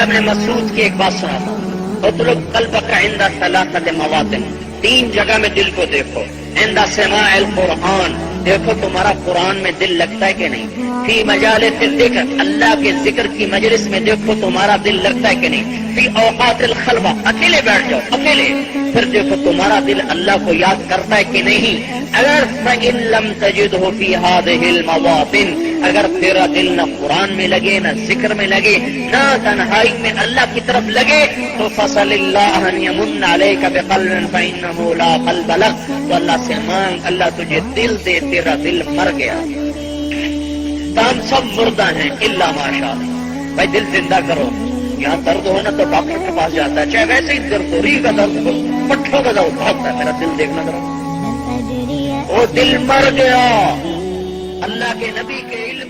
ابن مسعود کی ایک بات سناتا ہوں، اطلب قلبک عند ثلاثۃ مواطن، 3 جگہ میں دل کو دیکھو، عند سماع القرآن، دیکھو تمہارا قرآن میں دل لگتا ہے کہ نہیں، فی مجالس الذکر، اللہ کے ذکر کی مجلس میں دیکھو تمہارا دل لگتا ہے کہ نہیں، فی اوقات الخلوہ، اکیلے بیٹھ جاؤ اکیلے، پھر دیکھو تمہارا دل اللہ کو یاد کرتا ہے کہ نہیں۔ اگر فإن لم تجدہ فی ہذہ المواطن، اگر تیرا دل نہ قرآن میں لگے نہ ذکر میں لگے نہ تنہائی میں اللہ کی طرف لگے، تو فصل اللہ ان یمن علیک بقلب فإنہ لا قلب لک، تو اللہ سے مانگ اللہ تجھے دل دے، تیرا دل مر گیا۔ کام سب مردہ ہیں الا ماشاء اللہ، بھائی دل زندہ کرو۔ یہاں درد ہو نا تو ڈاکٹر کے پاس جاتا ہے، چاہے ویسے ہی درد ہو، ریڑھ کا درد ہو، پٹھوں کا درد بھاگتا ہے، میرا دل دیکھنا ذرا، وہ دل مر گیا۔ اللہ کے نبی کے علم